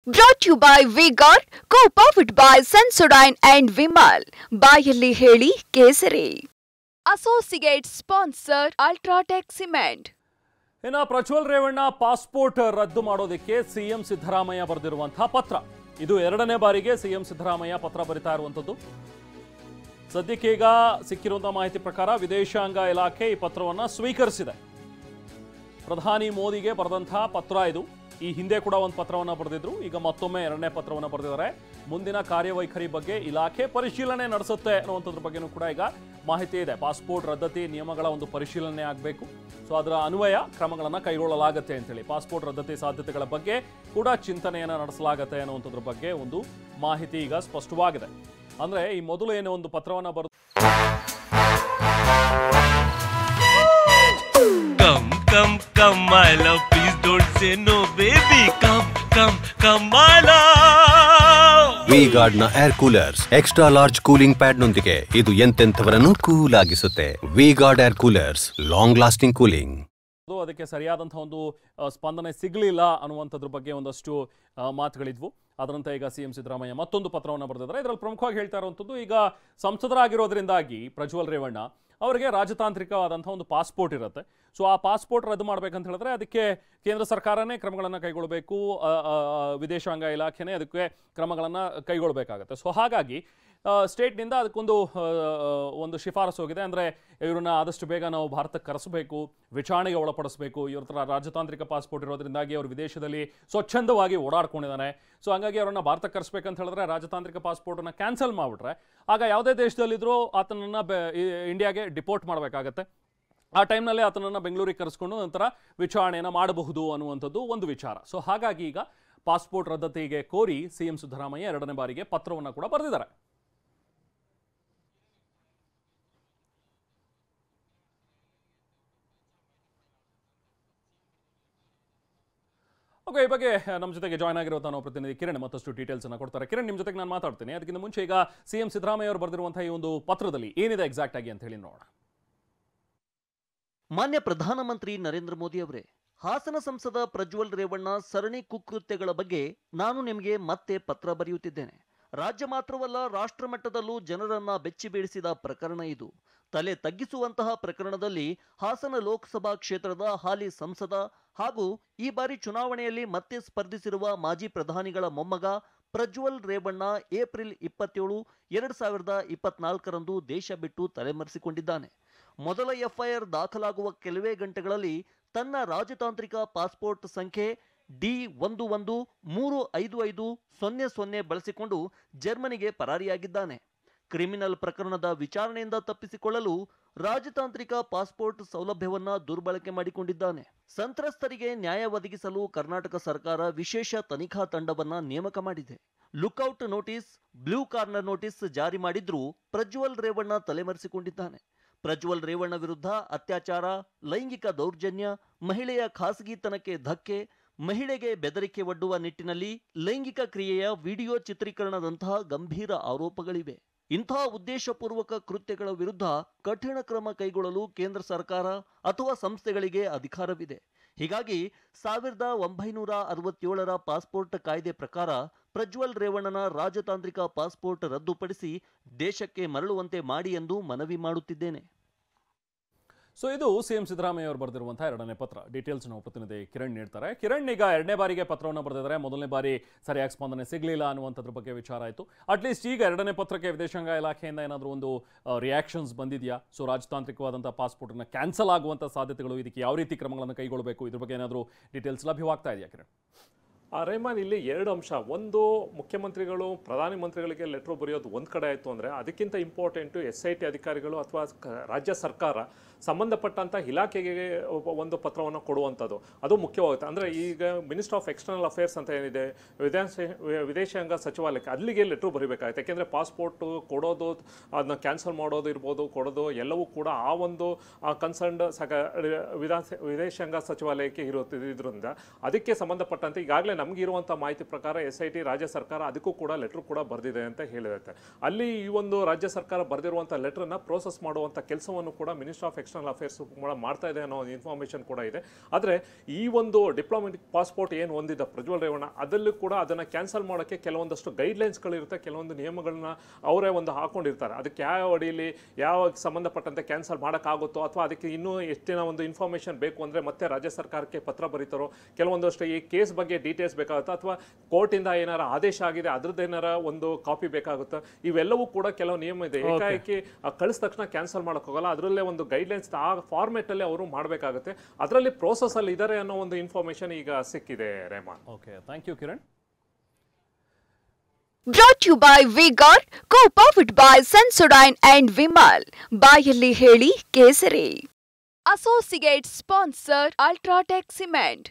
Brought to you by V-Guard, co-powered by Sensodyne and Vimal. ಬಾಯಲ್ಲಿ ಹೇಳಿ ಕೇಸರಿ. Associate sponsor Ultratech Cement. ಇನ್ನು Prajwal Revanna passport ರದ್ದು ಮಾಡೋದಕ್ಕೆ ಸಿಎಂ ಸಿದ್ದರಾಮಯ್ಯ ಬರೆದಿರುವಂತಹ ಪತ್ರ. ಇದು ಎರಡನೇ ಬಾರಿಗೆ ಸಿಎಂ ಸಿದ್ದರಾಮಯ್ಯ ಪತ್ರ ಬರಿತಾ ಇರುವಂಥದ್ದು. ಸದ್ಯಕ್ಕೀಗ ಸಿಕ್ಕಿರುವಂತಹ ಮಾಹಿತಿ ಪ್ರಕಾರ ವಿದೇಶಾಂಗ ಇಲಾಖೆ ಈ ಪತ್ರವನ್ನು ಸ್ವೀಕರಿಸಿದೆ. ಪ್ರಧಾನಿ ಮೋದಿಗೆ ಬರೆದಂತಹ ಪತ್ರ ಇದು. ಈ ಹಿಂದೆ ಕೂಡ ಒಂದು ಪತ್ರವನ್ನು ಬರೆದಿದ್ರು, ಈಗ ಮತ್ತೊಮ್ಮೆ ಎರಡನೇ ಪತ್ರವನ್ನು ಬರೆದಿದ್ದಾರೆ. ಮುಂದಿನ ಕಾರ್ಯವೈಖರಿ ಬಗ್ಗೆ ಇಲಾಖೆ ಪರಿಶೀಲನೆ ನಡೆಸುತ್ತೆ ಅನ್ನುವಂಥದ್ರ ಬಗ್ಗೆನೂ ಕೂಡ ಈಗ ಮಾಹಿತಿ ಇದೆ. ಪಾಸ್ಪೋರ್ಟ್ ರದ್ದತಿ ನಿಯಮಗಳ ಒಂದು ಪರಿಶೀಲನೆ ಆಗಬೇಕು, ಸೊ ಅದರ ಅನ್ವಯ ಕ್ರಮಗಳನ್ನು ಕೈಗೊಳ್ಳಲಾಗುತ್ತೆ ಅಂತೇಳಿ ಪಾಸ್ಪೋರ್ಟ್ ರದ್ದತಿ ಸಾಧ್ಯತೆಗಳ ಬಗ್ಗೆ ಕೂಡ ಚಿಂತನೆಯನ್ನು ನಡೆಸಲಾಗುತ್ತೆ ಅನ್ನುವಂಥದ್ರ ಬಗ್ಗೆ ಒಂದು ಮಾಹಿತಿ ಈಗ ಸ್ಪಷ್ಟವಾಗಿದೆ. ಅಂದರೆ ಈ ಮೊದಲು ಏನೋ ಒಂದು ಪತ್ರವನ್ನು ಬರೆದು Come, my love, please don't say no, baby. Come, my love. V-Guard ನ air coolers extra large cooling pad ನೊಂದಿಗೆ ಇದು ಎಂತೆಂಥವರನ್ನು ಕೂಲ್ ಆಗಿಸುತ್ತೆ. V-Guard air coolers, long lasting cooling. ಅದಕ್ಕೆ ಸರಿಯಾದಂತಹ ಒಂದು ಸ್ಪಂದನೆ ಸಿಗಲಿಲ್ಲ ಅನ್ನುವಂಥದ್ರ ಬಗ್ಗೆ ಒಂದಷ್ಟು ಮಾತುಗಳಿದ್ವು. ಅದರಂತೆ ಈಗ ಸಿಎಂ ಸಿದ್ದರಾಮಯ್ಯ ಮತ್ತೊಂದು ಪತ್ರವನ್ನು ಬರೆದಿದ್ದಾರೆ. ಇದರಲ್ಲಿ ಪ್ರಮುಖವಾಗಿ ಹೇಳ್ತಾ ಇರುವಂಥದ್ದು, ಈಗ ಸಂಸದರಾಗಿರೋದ್ರಿಂದಾಗಿ ಪ್ರಜ್ವಲ್ ರೇವಣ್ಣ ಅವರಿಗೆ ರಾಜತಾಂತ್ರಿಕವಾದಂಥ ಒಂದು ಪಾಸ್ಪೋರ್ಟ್ ಇರುತ್ತೆ. ಸೊ ಆ ಪಾಸ್ಪೋರ್ಟ್ ರದ್ದು ಮಾಡಬೇಕಂತ ಹೇಳಿದ್ರೆ ಅದಕ್ಕೆ ಕೇಂದ್ರ ಸರ್ಕಾರನೇ ಕ್ರಮಗಳನ್ನು ಕೈಗೊಳ್ಳಬೇಕು, ವಿದೇಶಾಂಗ ಇಲಾಖೆನೇ ಅದಕ್ಕೆ ಕ್ರಮಗಳನ್ನು ಕೈಗೊಳ್ಳಬೇಕಾಗತ್ತೆ. ಸೊ ಹಾಗಾಗಿ ಸ್ಟೇಟ್ನಿಂದ ಅದಕ್ಕೊಂದು ಶಿಫಾರಸು ಹೋಗಿದೆ. ಅಂದರೆ ಇವ್ರನ್ನ ಆದಷ್ಟು ಬೇಗ ನಾವು ಭಾರತಕ್ಕೆ ಕರೆಸಬೇಕು, ವಿಚಾರಣೆಗೆ ಒಳಪಡಿಸಬೇಕು. ಇವ್ರ ಹತ್ರ ರಾಜತಾಂತ್ರಿಕ ಪಾಸ್ಪೋರ್ಟ್ ಇರೋದ್ರಿಂದಾಗಿ ಅವರು ವಿದೇಶದಲ್ಲಿ ಸ್ವಚ್ಛಂದವಾಗಿ ಓಡಾಡ್ಕೊಂಡಿದ್ದಾನೆ. ಸೊ ಹಾಗಾಗಿ ಅವರನ್ನು ಭಾರತಕ್ಕೆ ಕರೆಸಬೇಕಂತ ಹೇಳಿದ್ರೆ ರಾಜತಾಂತ್ರಿಕ ಪಾಸ್ಪೋರ್ಟನ್ನು ಕ್ಯಾನ್ಸಲ್ ಮಾಡಿಬಿಟ್ರೆ ಆಗ ಯಾವುದೇ ದೇಶದಲ್ಲಿದ್ದರೂ ಆತನನ್ನು ಇಂಡಿಯಾಗೆ ಡಿಪೋರ್ಟ್ ಮಾಡಬೇಕಾಗತ್ತೆ. ಆ ಟೈಮ್ನಲ್ಲೇ ಆತನನ್ನು ಬೆಂಗಳೂರಿಗೆ ಕರೆಸ್ಕೊಂಡು ನಂತರ ವಿಚಾರಣೆಯನ್ನು ಮಾಡಬಹುದು ಅನ್ನುವಂಥದ್ದು ಒಂದು ವಿಚಾರ. ಸೊ ಹಾಗಾಗಿ ಈಗ ಪಾಸ್ಪೋರ್ಟ್ ರದ್ದತಿಗೆ ಕೋರಿ ಸಿಎಂ ಸಿದ್ದರಾಮಯ್ಯ ಎರಡನೇ ಬಾರಿಗೆ ಪತ್ರವನ್ನು ಕೂಡ ಬರೆದಿದ್ದಾರೆ. ಓಕೆ, ಈ ಬಗ್ಗೆ ನಮ್ಮ ಜೊತೆಗೆ ಜಾಯ್ನ್ ಆಗಿರುವಂತಹ ನಾವು ಪ್ರತಿನಿಧಿ ಕಿರಣ್ ಮತ್ತಷ್ಟು ಡೀಟೇಲ್ಸ್ ಅನ್ನು ಕೊಡ್ತಾರೆ. ಕಿರಣ್, ನಿಮ್ಮ ಜೊತೆಗೆ ನಾನು ಮಾತಾಡ್ತೀನಿ. ಅದಕ್ಕಿಂತ ಮುಂಚೆ ಈಗ ಸಿಎಂ ಸಿದ್ದರಾಮಯ್ಯ ಅವರು ಬರೆದಿರುವಂತಹ ಈ ಒಂದು ಪತ್ರದಲ್ಲಿ ಏನಿದೆ ಎಕ್ಸಾಕ್ಟ್ ಆಗಿ ಅಂತ ಹೇಳಿ ನೋಡೋಣ. ಮಾನ್ಯ ಪ್ರಧಾನಮಂತ್ರಿ ನರೇಂದ್ರ ಮೋದಿ ಅವರೇ, ಹಾಸನ ಸಂಸದ ಪ್ರಜ್ವಲ್ ರೇವಣ್ಣ ಸರಣಿ ಕುಕೃತ್ಯಗಳ ಬಗ್ಗೆ ನಾನು ನಿಮಗೆ ಮತ್ತೆ ಪತ್ರ ಬರೆಯುತ್ತಿದ್ದೇನೆ. ರಾಜ್ಯ ಮಾತ್ರವಲ್ಲ, ರಾಷ್ಟ್ರ ಮಟ್ಟದಲ್ಲೂ ಜನರನ್ನ ಬೆಚ್ಚಿ ಬೀಳಿಸಿದ ಪ್ರಕರಣ ಇದು. ತಲೆ ತಗ್ಗಿಸುವಂತಹ ಪ್ರಕರಣದಲ್ಲಿ ಹಾಸನ ಲೋಕಸಭಾ ಕ್ಷೇತ್ರದ ಹಾಲಿ ಸಂಸದ ಹಾಗೂ ಈ ಬಾರಿ ಚುನಾವಣೆಯಲ್ಲಿ ಮತ್ತೆ ಸ್ಪರ್ಧಿಸಿರುವ ಮಾಜಿ ಪ್ರಧಾನಿಗಳ ಮೊಮ್ಮಗ ಪ್ರಜ್ವಲ್ ರೇವಣ್ಣ ಏಪ್ರಿಲ್ 27, 2024ರಂದು ದೇಶ ಬಿಟ್ಟು ತಲೆಮರೆಸಿಕೊಂಡಿದ್ದಾನೆ. ಮೊದಲ ಎಫ್ಐಆರ್ ದಾಖಲಾಗುವ ಕೆಲವೇ ಗಂಟೆಗಳಲ್ಲಿ ತನ್ನ ರಾಜತಾಂತ್ರಿಕ ಪಾಸ್ಪೋರ್ಟ್ ಸಂಖ್ಯೆ D11355000 ಬಳಸಿಕೊಂಡು ಜರ್ಮನಿಗೆ ಪರಾರಿಯಾಗಿದ್ದಾನೆ. ಕ್ರಿಮಿನಲ್ ಪ್ರಕರಣದ ವಿಚಾರಣೆಯಿಂದ ತಪ್ಪಿಸಿಕೊಳ್ಳಲು ರಾಜತಾಂತ್ರಿಕ ಪಾಸ್ಪೋರ್ಟ್ ಸೌಲಭ್ಯವನ್ನ ದುರ್ಬಳಕೆ ಮಾಡಿಕೊಂಡಿದ್ದಾನೆ. ಸಂತ್ರಸ್ತರಿಗೆ ನ್ಯಾಯ ಒದಗಿಸಲು ಕರ್ನಾಟಕ ಸರ್ಕಾರ ವಿಶೇಷ ತನಿಖಾ ತಂಡವನ್ನ ನೇಮಕ ಮಾಡಿದೆ. Lookout notice, blue corner notice ಜಾರಿ ಮಾಡಿದ್ರೂ ಪ್ರಜ್ವಲ್ ರೇವಣ್ಣ ತಲೆಮರೆಸಿಕೊಂಡಿದ್ದಾನೆ. ಪ್ರಜ್ವಲ್ ರೇವಣ್ಣ ವಿರುದ್ಧ ಅತ್ಯಾಚಾರ, ಲೈಂಗಿಕ ದೌರ್ಜನ್ಯ, ಮಹಿಳೆಯ ಖಾಸಗಿತನಕ್ಕೆ ಧಕ್ಕೆ, ಮಹಿಳೆಗೆ ಬೆದರಿಕೆ ಒಡ್ಡುವ ನಿಟ್ಟಿನಲ್ಲಿ ಲೈಂಗಿಕ ಕ್ರಿಯೆಯ ವಿಡಿಯೋ ಚಿತ್ರೀಕರಣದಂತಹ ಗಂಭೀರ ಆರೋಪಗಳಿವೆ. ಇಂತಹ ಉದ್ದೇಶಪೂರ್ವಕ ಕೃತ್ಯಗಳ ವಿರುದ್ಧ ಕಠಿಣ ಕ್ರಮ ಕೈಗೊಳ್ಳಲು ಕೇಂದ್ರ ಸರ್ಕಾರ ಅಥವಾ ಸಂಸ್ಥೆಗಳಿಗೆ ಅಧಿಕಾರವಿದೆ. ಹೀಗಾಗಿ 1967ರ ಪಾಸ್ಪೋರ್ಟ್ ಕಾಯ್ದೆ ಪ್ರಕಾರ ಪ್ರಜ್ವಲ್ ರೇವಣ್ಣನ ರಾಜತಾಂತ್ರಿಕ ಪಾಸ್ಪೋರ್ಟ್ ರದ್ದುಪಡಿಸಿ ದೇಶಕ್ಕೆ ಮರಳುವಂತೆ ಮಾಡಿ ಎಂದು ಮನವಿ ಮಾಡುತ್ತಿದ್ದೇನೆ. ಸೊ ಇದು ಸಿಎಂ ಸಿದ್ದರಾಮಯ್ಯ ಅವರು ಬರೆದಿರುವಂತಹ ಎರಡನೇ ಪತ್ರ. ಡೀಟೇಲ್ಸ್ ನಾವು ಪ್ರತಿನಿಧಿ ಕಿರಣ್ ನೀಡ್ತಾರೆ. ಕಿರಣ್, ಈಗ ಎರಡನೇ ಬಾರಿಗೆ ಪತ್ರವನ್ನು ಬರೆದಿದ್ದಾರೆ. ಮೊದಲನೇ ಬಾರಿ ಸರಿಯಾಗಿ ಸ್ಪಂದನೆ ಸಿಗಲಿಲ್ಲ ಅನ್ನುವಂಥದ್ರ ಬಗ್ಗೆ ವಿಚಾರ ಆಯಿತು. ಅಟ್ಲೀಸ್ಟ್ ಈಗ ಎರಡನೇ ಪತ್ರಕ್ಕೆ ವಿದೇಶಾಂಗ ಇಲಾಖೆಯಿಂದ ಏನಾದರೂ ಒಂದು ರಿಯಾಕ್ಷನ್ಸ್ ಬಂದಿದೆಯಾ? ಸೊ ರಾಜತಾಂತ್ರಿಕವಾದಂಥ ಪಾಸ್ಪೋರ್ಟನ್ನು ಕ್ಯಾನ್ಸಲ್ ಆಗುವಂಥ ಸಾಧ್ಯತೆಗಳು, ಇದಕ್ಕೆ ಯಾವ ರೀತಿ ಕ್ರಮಗಳನ್ನು ಕೈಗೊಳ್ಳಬೇಕು, ಇದ್ರ ಬಗ್ಗೆ ಏನಾದರೂ ಡೀಟೇಲ್ಸ್ ಲಭ್ಯವಾಗ್ತಾ ಇದೆಯಾ ಕಿರಣ್? ರೇಮಾನ್, ಇಲ್ಲಿ ಎರಡು ಅಂಶ. ಒಂದು, ಮುಖ್ಯಮಂತ್ರಿಗಳು ಪ್ರಧಾನಿ ಮಂತ್ರಿಗಳಿಗೆ ಲೆಟ್ರ್ ಬರೆಯೋದು ಒಂದು ಕಡೆ ಆಯಿತು ಅಂದರೆ, ಅದಕ್ಕಿಂತ ಇಂಪಾರ್ಟೆಂಟು SIT ಅಧಿಕಾರಿಗಳು ಅಥವಾ ರಾಜ್ಯ ಸರ್ಕಾರ ಸಂಬಂಧಪಟ್ಟಂಥ ಇಲಾಖೆಗೆ ಒಂದು ಪತ್ರವನ್ನು ಕೊಡುವಂಥದ್ದು, ಅದು ಮುಖ್ಯವಾಗುತ್ತೆ. ಅಂದರೆ ಈಗ ಮಿನಿಸ್ಟರ್ ಆಫ್ ಎಕ್ಸ್ಟರ್ನಲ್ ಅಫೇರ್ಸ್ ಅಂತ ಏನಿದೆ, ವಿದೇಶಾಂಗ ಸಚಿವಾಲಯಕ್ಕೆ ಅಲ್ಲಿಗೆ ಲೆಟ್ರ್ ಬರೀಬೇಕಾಗುತ್ತೆ. ಯಾಕೆಂದರೆ ಪಾಸ್ಪೋರ್ಟು ಕೊಡೋದು, ಅದನ್ನ ಕ್ಯಾನ್ಸಲ್ ಮಾಡೋದು ಇರ್ಬೋದು, ಕೊಡೋದು ಎಲ್ಲವೂ ಕೂಡ ಆ ಒಂದು ಕನ್ಸರ್ನ್ಡ್ ವಿದೇಶಾಂಗ ಸಚಿವಾಲಯಕ್ಕೆ ಇರೋದ್ರಿಂದ ಅದಕ್ಕೆ ಸಂಬಂಧಪಟ್ಟಂತೆ ಈಗಾಗಲೇ ನಮಗಿರುವಂಥ ಮಾಹಿತಿ ಪ್ರಕಾರ SIT ರಾಜ್ಯ ಸರ್ಕಾರ ಅದಕ್ಕೂ ಕೂಡ ಲೆಟ್ರ್ ಕೂಡ ಬರೆದಿದೆ ಅಂತ ಹೇಳಿರುತ್ತೆ. ಅಲ್ಲಿ ಈ ಒಂದು ರಾಜ್ಯ ಸರ್ಕಾರ ಬರೆದಿರುವಂಥ ಲೆಟ್ರನ್ನ ಪ್ರೋಸೆಸ್ ಮಾಡುವಂಥ ಕೆಲಸವನ್ನು ಕೂಡ ಮಿನಿಸ್ಟರ್ ಆಫ್ ಎಕ್ಸ್ಟರ್ನಲ್ ಅಫೇರ್ಸ್ ಮಾಡ್ತಾ ಇದೆ ಅನ್ನೋ ಒಂದು ಇನ್ಫಾರ್ಮೇಷನ್ ಕೂಡ ಇದೆ. ಆದರೆ ಈ ಒಂದು ಡಿಪ್ಲೊಮ್ಯಾಟಿಕ್ ಪಾಸ್ಪೋರ್ಟ್ ಏನು ಹೊಂದಿದ್ದ ಪ್ರಜ್ವಲ್ ರೇವಣ್ಣ ಅದಲ್ಲೂ ಕೂಡ ಅದನ್ನು ಕ್ಯಾನ್ಸಲ್ ಮಾಡೋಕ್ಕೆ ಕೆಲವೊಂದಷ್ಟು ಗೈಡ್ಲೈನ್ಸ್ಗಳಿರುತ್ತೆ, ಕೆಲವೊಂದು ನಿಯಮಗಳನ್ನ ಅವರೇ ಒಂದು ಹಾಕೊಂಡಿರ್ತಾರೆ. ಅದಕ್ಕೆ ಯಾವ ಅಡಿಯಲ್ಲಿ ಯಾವ ಸಂಬಂಧಪಟ್ಟಂತೆ ಕ್ಯಾನ್ಸಲ್ ಮಾಡೋಕ್ಕಾಗುತ್ತೋ ಅಥವಾ ಅದಕ್ಕೆ ಇನ್ನೂ ಎಷ್ಟಿನ ಒಂದು ಇನ್ಫಾರ್ಮೇಷನ್ ಬೇಕು ಅಂದರೆ ಮತ್ತೆ ರಾಜ್ಯ ಸರ್ಕಾರಕ್ಕೆ ಪತ್ರ ಬರೀತಾರೋ, ಕೆಲವೊಂದಷ್ಟು ಈ ಕೇಸ್ ಬಗ್ಗೆ ಡೀಟೇಲ್ಸ್ ಬೇಕಾಗುತ್ತಾ ಅಥವಾ ಕೋರ್ಟಿಂದ ಏನಾರ ಆದೇಶ ಆಗಿದೆ ಅದ್ರದ್ದು ಏನಾರ ಒಂದು ಕಾಪಿ ಬೇಕಾಗುತ್ತಾ, ಇವೆಲ್ಲವೂ ಕೂಡ ಕೆಲವು ನಿಯಮ ಇದೆ. ಏಕಾಏಕಿ ಕಳಿಸಿದ ತಕ್ಷಣ ಕ್ಯಾನ್ಸಲ್ ಮಾಡೋಕ್ಕೋಗಲ್ಲ. ಅದರಲ್ಲೇ ಒಂದು ಗೈಡ್ಲೈನ್ಸ್ ಆ ಫಾರ್ಮೆಟ್ ಅಲ್ಲಿ ಅವರು ಮಾಡಬೇಕಾಗುತ್ತೆ. ಅದರಲ್ಲಿ ಪ್ರೋಸೆಸ್ ಅಲ್ಲಿ ಇದ್ದಾರೆ ಅನ್ನೋ ಒಂದು ಇನ್ಫಾರ್ಮೇಶನ್ ಈಗ ಸಿಕ್ಕಿದೆ Rehman. Okay, thank you Kiran. Brought to you by V-Guard, co-powered by Sensodyne and Vimal. ಬಾಯಲ್ಲಿ ಹೇಳಿ ಕೇಸರಿ. Associate sponsor Ultratech Cement.